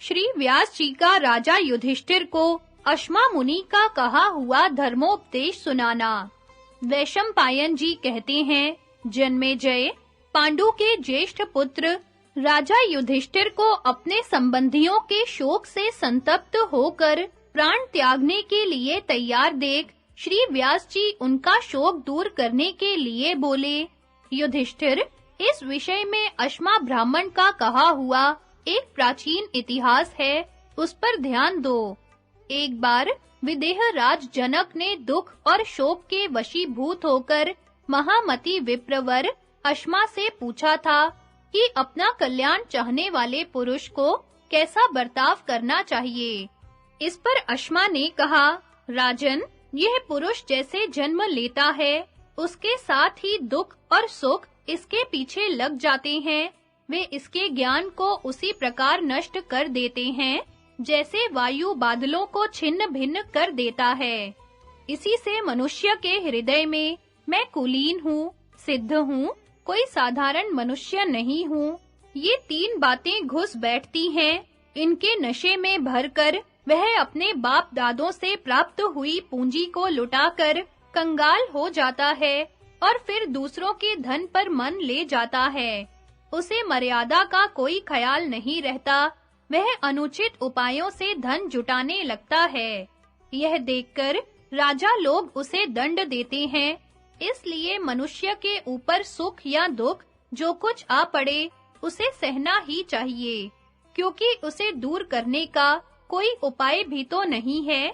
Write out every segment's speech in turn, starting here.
श्री व्यास जी का राजा युधिष्ठिर को अश्मा मुनि का कहा हुआ धर्मोपदेश सुनाना। वैशंपायन जी कहते हैं, जन्मेजय, पांडु के ज्येष्ठ पुत्र राजा युधिष्ठिर को अपने संबंधियों के शोक से संतप्त होकर प्राण त्यागने के लिए तैयार देख श्री व्यास जी उनका शोक दूर करने के लिए बोले, युधिष्ठिर, इस विषय में अश्मा ब्राह्मण का कहा हुआ एक प्राचीन इतिहास है, उस पर ध्यान दो। एक बार विदेह राज जनक ने दुख और शोक के वशीभूत होकर महामती विप्रवर अश्मा से पूछा था कि अपना कल्याण चाहने वाले पुरुष को कैसा बर्ताव करना चाहिए। इस पर अश्मा ने कहा, राजन, यह पुरुष जैसे जन्म लेता है, उसके साथ ही दुख और सुख इसके पीछे लग जाते हैं। वे इसके ज्ञान को उसी प्रकार नष्ट कर देते हैं जैसे वायु बादलों को छिन्न भिन्न कर देता है। इसी से मनुष्य के हृदय में मैं कुलीन हूँ, सिद्ध हूँ, कोई साधारण मनुष्य नहीं हूँ, ये तीन बातें घुस बैठती हैं। इनके नशे में भरकर वह अपने बाप दादों से प्राप्त हुई पूंजी को लुटाकर कंगाल हो जाता है और फिर दूसरों के धन पर मन ले जाता है। उसे मर्यादा का कोई ख्याल नहीं रहता, वह अनुचित उपायों से धन जुटाने लगता है। यह देखकर राजा लोग उसे दंड देते हैं। इसलिए मनुष्य के ऊपर सुख या दुख जो कुछ आ पड़े उसे सहना ही चाहिए, क्योंकि उसे दूर करने का कोई उपाय भी तो नहीं है।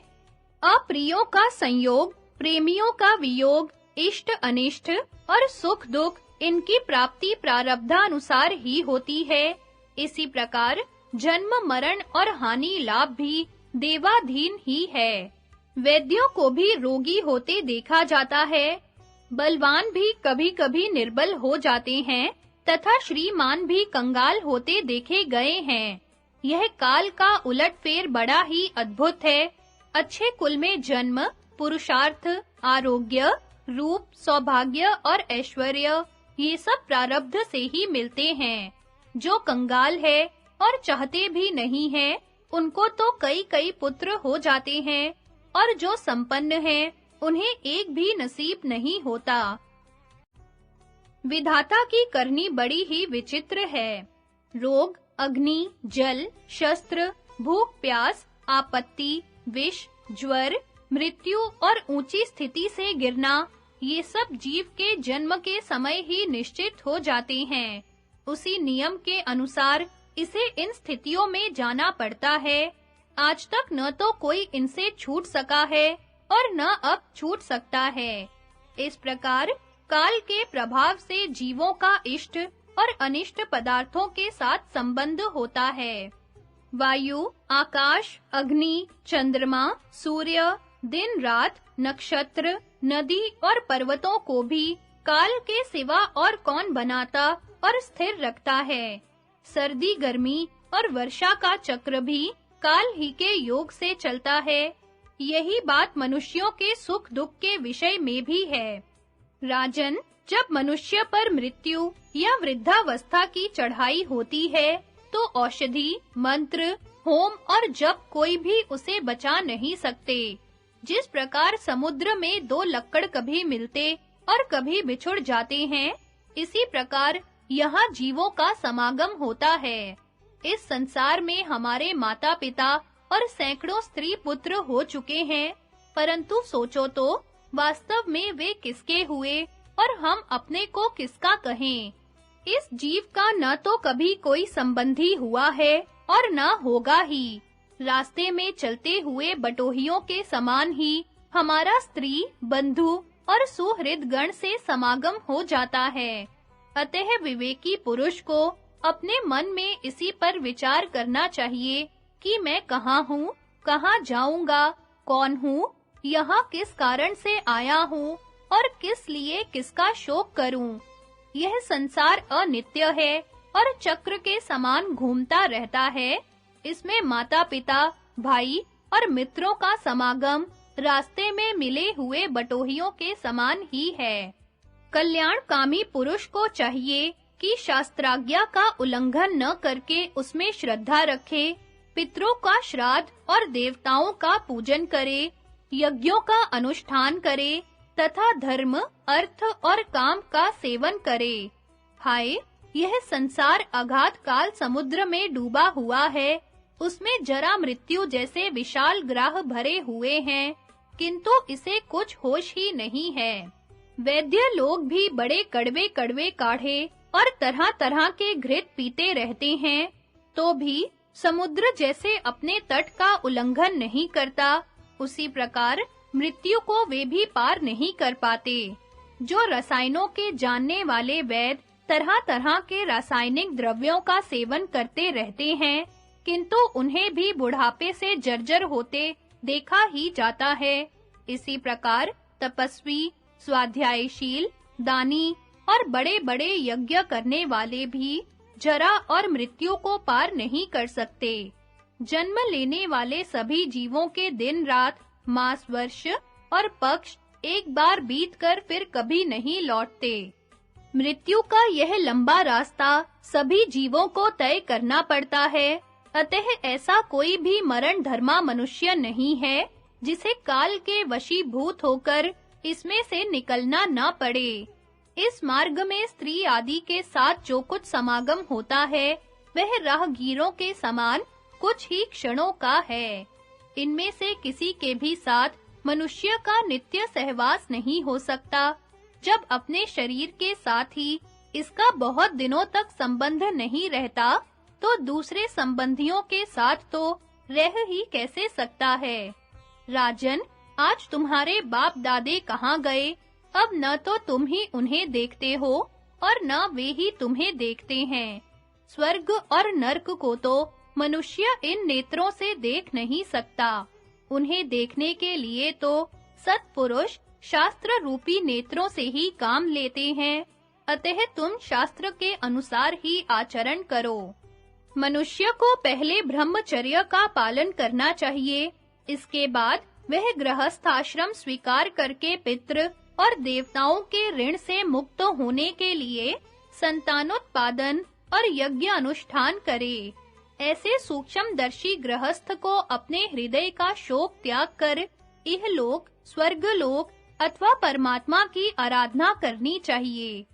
अप्रियों का संयोग, प्रेमियों का वियोग, इष्ट अनिष्ट और सुख दुख इनकी प्राप्ति प्रारब्धानुसार ही होती है। इसी प्रकार जन्म मरण और हानि लाभ भी देवाधीन ही है। वैद्यों को भी रोगी होते देखा जाता है, बलवान भी कभी-कभी निर्बल हो जाते हैं तथा श्रीमान भी कंगाल होते देखे गए हैं। यह काल का उलटफेर बड़ा ही अद्भुत है। अच्छे कुल में जन्म, पुरुषार्थ, आरोग्य, रूप, सौभाग्य और ऐश्वर्य ये सब प्रारब्ध से ही मिलते हैं। जो कंगाल है और चाहते भी नहीं है, उनको तो कई-कई पुत्र हो जाते हैं, और जो संपन्न हैं, उन्हें एक भी नसीब नहीं होता। विधाता की करनी बड़ी ही विचित्र है। रोग, अग्नि, जल, शस्त्र, भूख प्यास, आपत्ति, विष, ज्वर, मृत्यु और ऊंची स्थिति से गिरना, ये सब जीव के जन्म के समय ही निश्चित हो जाते हैं। उसी नियम के अनुसार इसे इन स्थितियों में जाना पड़ता है। आज तक न तो कोई इनसे छूट सका है और न अब छूट सकता है। इस प्रकार काल के प्रभाव से जीवों का इष्ट और अनिष्ट पदार्थों के साथ संबंध होता है। वायु, आकाश, अग्नि, चंद्रमा, सूर्य, दिन रात, नक्षत्र, नदी और पर्वतों को भी काल के सिवा और कौन बनाता और स्थिर रखता है। सर्दी, गर्मी और वर्षा का चक्र भी काल ही के योग से चलता है। यही बात मनुष्यों के सुख दुख के विषय में भी है। राजन, जब मनुष्य पर मृत्यु या वृद्धावस्था की चढ़ाई होती है, तो औषधि, मंत्र, होम और जप कोई भी उसे बचा नहीं सकते। जिस प्रकार समुद्र में दो लक्कड़ कभी मिलते और कभी बिछुड़ जाते हैं, इसी प्रकार यहाँ जीवों का समागम होता है। इस संसार में हमारे माता-पिता और सैकड़ों स्त्री पुत्र हो चुके हैं, परंतु सोचो तो वास्तव में वे किसके हुए और हम अपने को किसका कहें। इस जीव का न तो कभी कोई संबंधी हुआ है और न होगा ही। रास्ते में चलते हुए बटोहियों के समान ही हमारा स्त्री, बंधु और सुहृद गण से समागम हो जाता है। अतः विवेकी पुरुष को अपने मन में इसी पर विचार करना चाहिए कि मैं कहाँ हूँ, कहाँ जाऊंगा, कौन हूँ, यहाँ किस कारण से आया हूँ और किस लिए किसका शोक करूं। यह संसार अनित्य है और चक्र के समान घूमता रहता है। इसमें माता-पिता, भाई और मित्रों का समागम रास्ते में मिले हुए बटोहियों के समान ही है। कल्याणकामी पुरुष को चाहिए कि शास्त्राज्ञा का उल्लंघन न करके उसमें श्रद्धा रखे, पितरों का श्राद्ध और देवताओं का पूजन करे, यज्ञों का अनुष्ठान करे तथा धर्म, अर्थ और काम का सेवन करे। हाय, यह संसार अगाध काल समुद्र में डूबा हुआ है, उसमें जरा मृत्यु जैसे विशाल ग्राह भरे हुए हैं, किंतु इसे कुछ होश ही नहीं है। वैद्य लोग भी बड़े कड़वे-कड़वे काढ़े और तरह-तरह के घृत पीते रहते हैं, तो भी समुद्र जैसे अपने तट का उल्लंघन नहीं करता, उसी प्रकार मृत्यु को वे भी पार नहीं कर पाते। जो रसायनों के जानने वाले वैद्य तरह-तरह के रासायनिक द्रव्यों का सेवन करते रहते हैं, किंतु उन्हें भी बुढ़ापे से जर्जर होते देखा ही जाता है। इसी प्रकार तपस्वी, स्वाध्यायशील, दानी और बड़े-बड़े यज्ञ करने वाले भी जरा और मृत्यु को पार नहीं कर सकते। जन्म लेने वाले सभी जीवों के दिन रात, मास, वर्ष और पक्ष एक बार बीतकर फिर कभी नहीं लौटते। मृत्यु का यह लंबा रास्ता सभी जीवों को तय करना पड़ता है, अतः ऐसा कोई भी मरण धर्मा मनुष्य नहीं है जिसे काल के वशीभूत होकर इसमें से निकलना न पड़े। इस मार्ग में स्त्री आदि के साथ जो कुछ समागम होता है, वह राहगीरों के समान कुछ ही क्षणों का है। इनमें से किसी के भी साथ मनुष्य का नित्य सहवास नहीं हो सकता। जब अपने शरीर के साथ ही इसका बहुत दिनों तक संबंध नहीं रहता, तो दूसरे संबंधियों के साथ तो रह ही कैसे सकता है। राजन, आज तुम्हारे बाप दादे कहाँ गए? अब न तो तुम ही उन्हें देखते हो और न वे ही तुम्हें देखते हैं। स्वर्ग और नरक को तो मनुष्य इन नेत्रों से देख नहीं सकता। उन्हें देखने के लिए तो सत्पुरुष शास्त्र रूपी नेत्रों से ही काम लेते हैं, अतः तुम शास्त्र के अनुसार ही आचरण करो। मनुष्य को पहले ब्रह्मचर्य का पालन करना चाहिए, इसके बाद वह गृहस्थाश्रम स्वीकार करके पितृ और देवताओं के ऋण से मुक्त होने के लिए संतानोत्पादन और यज्ञ अनुष्ठान करे। ऐसे सूक्ष्मदर्शी गृहस्थ को अपने हृदय का शोक त्याग कर इहलोक, स्वर्गलोक अथवा परमात्मा की आराधना करनी चाहिए।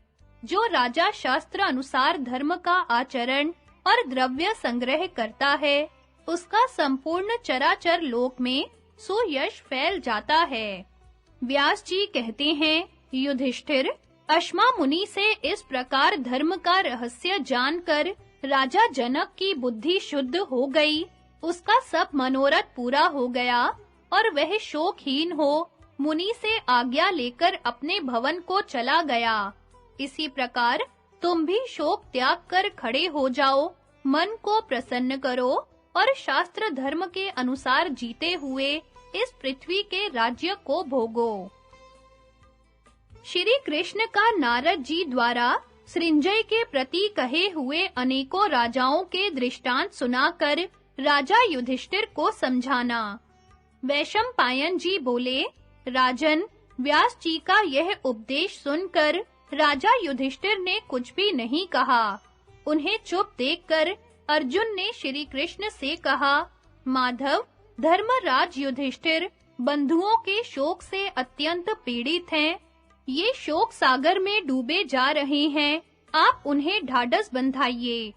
जो राजा शास्त्र अनुसार धर्म का आचरण और द्रव्य संग्रह करता है, उसका संपूर्ण चराचर लोक में सुयश फैल जाता है। व्यास जी कहते हैं, युधिष्ठिर, अश्मा मुनि से इस प्रकार धर्म का रहस्य जानकर राजा जनक की बुद्धि शुद्ध हो गई, उसका सब मनोरथ पूरा हो गया और वह शोकहीन हो मुनि से आज्ञा लेकर अपने भवन को चला गया। इसी प्रकार तुम भी शोक त्याग कर खड़े हो जाओ, मन को प्रसन्न करो और शास्त्र धर्म के अनुसार जीते हुए इस पृथ्वी के राज्य को भोगो। श्री कृष्ण का नारद जी द्वारा सृंजय के प्रति कहे हुए अनेकों राजाओं के दृष्टांत सुनाकर राजा युधिष्ठिर को समझाना। वैशंपायन जी बोले, राजन, व्यास जी का यह उपदेश सुनकर राजा युधिष्ठिर ने कुछ भी नहीं कहा। उन्हें चुप देखकर अर्जुन ने श्री कृष्ण से कहा, माधव, धर्मराज युधिष्ठिर बंधुओं के शोक से अत्यंत पीड़ित हैं। ये शोक सागर में डूबे जा रहे हैं, आप उन्हें ढाढ़स बंधाइए।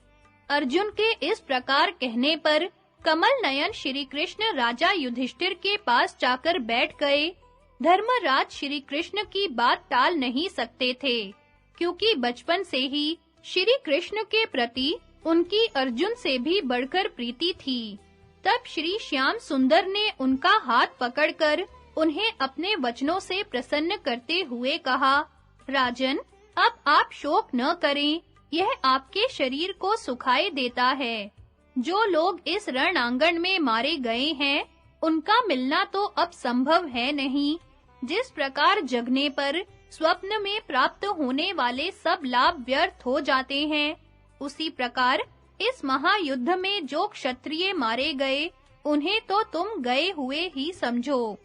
अर्जुन के इस प्रकार कहने पर कमल नयन श्री कृष्ण राजा युधिष्ठिर के पास जाकर बैठ गए। धर्मराज श्री कृष्ण की बात टाल नहीं सकते थे, क्योंकि बचपन से ही श्री कृष्ण के प्रति उनकी अर्जुन से भी बढ़कर प्रीति थी। तब श्री श्याम सुंदर ने उनका हाथ पकड़कर उन्हें अपने वचनों से प्रसन्न करते हुए कहा, राजन, अब आप शोक न करें, यह आपके शरीर को सुखाए देता है। जो लोग इस रणांगण में मारे गए हैं, उनका मिलना तो अब संभव है नहीं। जिस प्रकार जगने पर स्वप्न में प्राप्त होने वाले सब लाभ व्यर्थ हो जाते हैं, उसी प्रकार इस महायुद्ध में जो क्षत्रिय मारे गए, उन्हें तो तुम गए हुए ही समझो।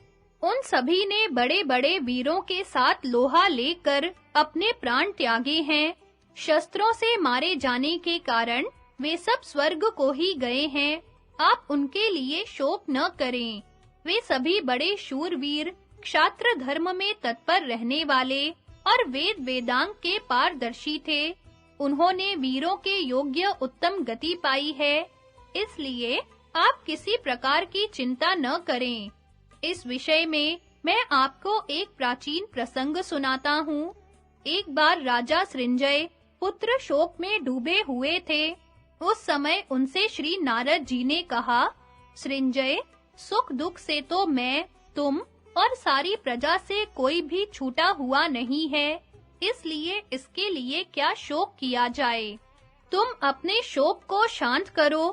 उन सभी ने बड़े-बड़े वीरों के साथ लोहा लेकर अपने प्राण त्यागे हैं। शस्त्रों से मारे जाने के कारण वे सब स्वर्ग को ही गए हैं। आप उनके लिए शोक न करें। वे सभी बड़े शूरवीर, क्षात्र धर्म में तत्पर रहने वाले और वेद वेदांग के पारदर्शी थे। उन्होंने वीरों के योग्य उत्तम गति पाई है, इसलिए आप किसी प्रकार की चिंता न करें। इस विषय में मैं आपको एक प्राचीन प्रसंग सुनाता हूँ। एक बार राजा सृंजय पुत्र शोक में डूबे हुए थे। उस समय उनसे श्री नारद जी ने कहा, सृंजय, सुख दुख से तो मैं, तुम और सारी प्रजा से कोई भी छूटा हुआ नहीं है, इसलिए इसके लिए क्या शोक किया जाए। तुम अपने शोक को शांत करो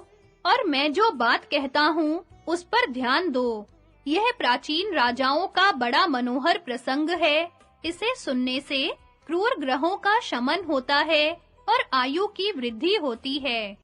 और मैं जो बात कहता हूँ उस पर ध्यान दो। यह प्राचीन राजाओं का बड़ा मनोहर प्रसंग है। इसे सुनने से क्रूर ग्रहों का शमन होता है और आयु की वृद्धि होती है।